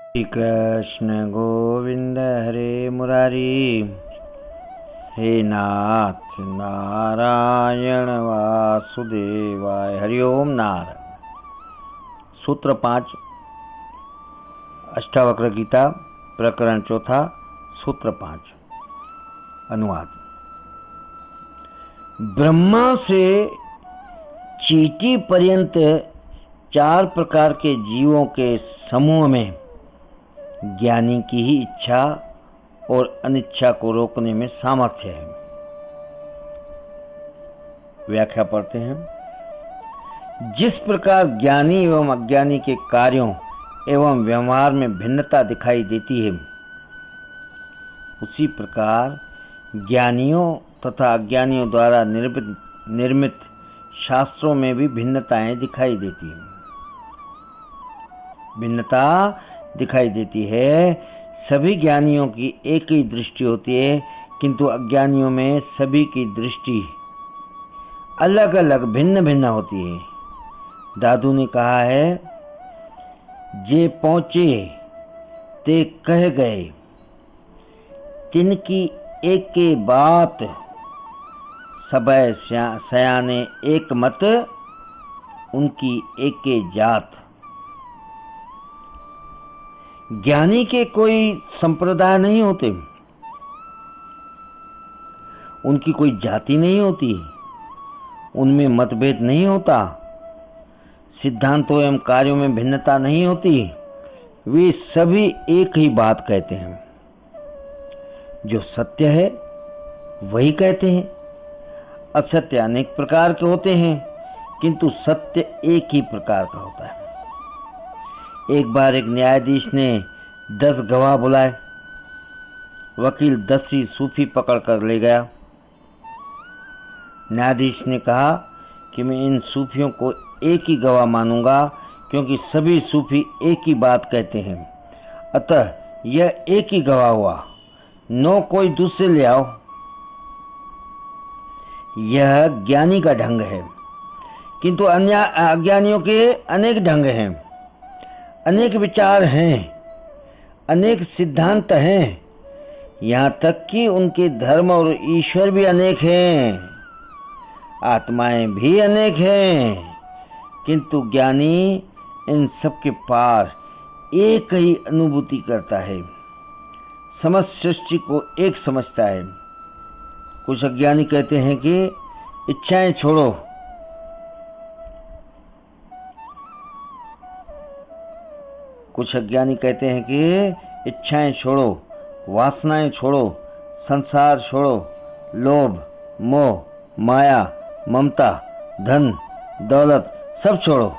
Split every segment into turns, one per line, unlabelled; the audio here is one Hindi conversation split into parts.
श्री कृष्ण गोविंद हरे मुरारी। हे नाथ नारायण वासुदेवाय। हरिओम नारायण। सूत्र 5 अष्टावक्र गीता प्रकरण 4 सूत्र 5। अनुवाद। ब्रह्मा से चींटी पर्यंत 4 प्रकार के जीवों के समूह में ज्ञानी की ही इच्छा और अनिच्छा को रोकने में सामर्थ्य है। व्याख्या पढ़ते हैं। जिस प्रकार ज्ञानी एवं अज्ञानी के कार्यों एवं व्यवहार में भिन्नता दिखाई देती है, उसी प्रकार ज्ञानियों तथा अज्ञानियों द्वारा निर्मित शास्त्रों में भी भिन्नताएं दिखाई देती हैं। भिन्नता दिखाई देती है। सभी ज्ञानियों की एक ही दृष्टि होती है, किंतु अज्ञानियों में सभी की दृष्टि अलग अलग भिन्न भिन्न होती है। दादू ने कहा है, जे पहुंचे ते कह गए, तिनकी एक के बात, सबय सयाने एक मत, उनकी एक के जात। ज्ञानी के कोई संप्रदाय नहीं होते, उनकी कोई जाति नहीं होती, उनमें मतभेद नहीं होता, सिद्धांतों एवं कार्यों में भिन्नता नहीं होती। वे सभी एक ही बात कहते हैं। जो सत्य है वही कहते हैं। असत्य अनेक प्रकार के होते हैं, किंतु सत्य एक ही प्रकार का होता है। एक बार एक न्यायाधीश ने 10 गवाह बुलाए। वकील 10 ही सूफी पकड़कर ले गया। न्यायाधीश ने कहा कि मैं इन सूफियों को एक ही गवाह मानूंगा, क्योंकि सभी सूफी एक ही बात कहते हैं, अतः यह एक ही गवाह हुआ। 9 कोई दूसरे ले आओ। यह ज्ञानी का ढंग है, किंतु अन्य अज्ञानियों के अनेक ढंग हैं, अनेक विचार हैं, अनेक सिद्धांत हैं, यहाँ तक कि उनके धर्म और ईश्वर भी अनेक हैं, आत्माएं भी अनेक हैं, किंतु ज्ञानी इन सब के पार एक ही अनुभूति करता है, समस्त सृष्टि को एक समझता है। कुछ अज्ञानी कहते हैं कि इच्छाएं छोड़ो, कुछ अज्ञानी कहते हैं कि इच्छाएं छोड़ो, वासनाएं छोड़ो, संसार छोड़ो, लोभ, मोह, माया, ममता, धन, दौलत सब छोड़ो,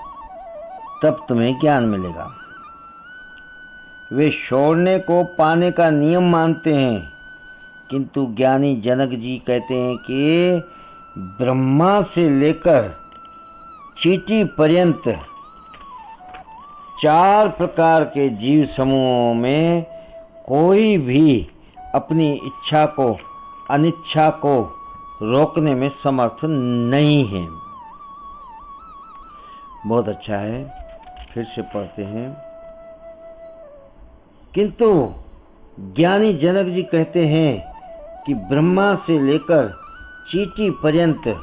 तब तुम्हें ज्ञान मिलेगा। वे छोड़ने को पाने का नियम मानते हैं, किंतु ज्ञानी जनक जी कहते हैं कि ब्रह्मा से लेकर चींटी पर्यंत 4 प्रकार के जीव समूहों में कोई भी अपनी इच्छा को अनिच्छा को रोकने में समर्थ नहीं है। बहुत अच्छा है, फिर से पढ़ते हैं। किंतु ज्ञानी जनक जी कहते हैं कि ब्रह्मा से लेकर चींटी पर्यंत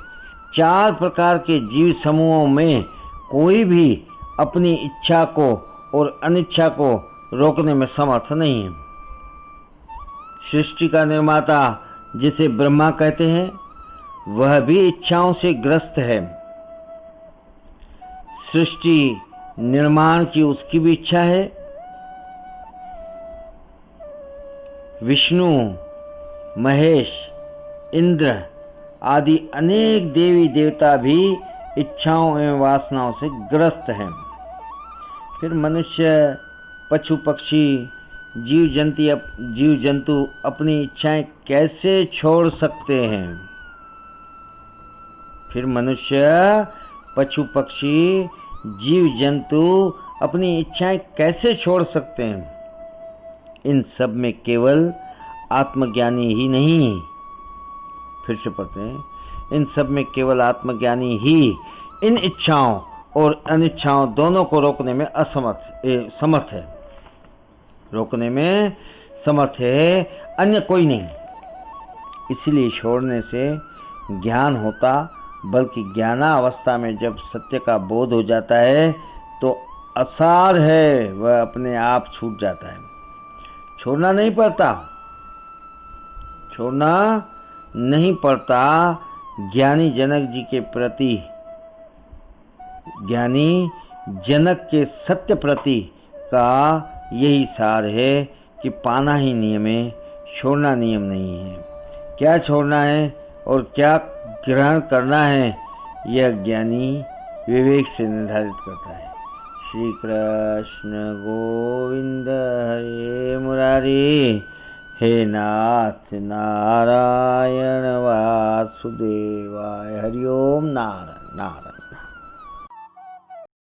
4 प्रकार के जीव समूहों में कोई भी अपनी इच्छा को और अनिच्छा को रोकने में समर्थ नहीं है। सृष्टि का निर्माता जिसे ब्रह्मा कहते हैं, वह भी इच्छाओं से ग्रस्त है। सृष्टि निर्माण की उसकी भी इच्छा है। विष्णु, महेश, इंद्र आदि अनेक देवी देवता भी इच्छाओं एवं वासनाओं से ग्रस्त हैं। फिर मनुष्य, पशु पक्षी, जीव जंतु अपनी इच्छाएं कैसे छोड़ सकते हैं? फिर मनुष्य, पशु पक्षी, जीव जंतु अपनी इच्छाएं कैसे छोड़ सकते हैं? इन सब में केवल आत्मज्ञानी ही नहीं, फिर से पढ़ते हैं, इन सब में केवल आत्मज्ञानी ही इन इच्छाओं और अनिच्छाओं दोनों को रोकने में समर्थ है। रोकने में समर्थ है, अन्य कोई नहीं। इसलिए छोड़ने से ज्ञान होता, बल्कि ज्ञानावस्था में जब सत्य का बोध हो जाता है तो असार है वह अपने आप छूट जाता है। छोड़ना नहीं पड़ता, छोड़ना नहीं पड़ता। ज्ञानी जनक जी के प्रति, ज्ञानी जनक के सत्य प्रति का यही सार है कि पाना ही नियम है, छोड़ना नियम नहीं है। क्या छोड़ना है और क्या ग्रहण करना है, यह ज्ञानी विवेक से निर्धारित करता है। श्री कृष्ण गोविंद हरे मुरारी, हे नाथ नारायण वासुदेवाय, हरि ओम नारायण नारायण।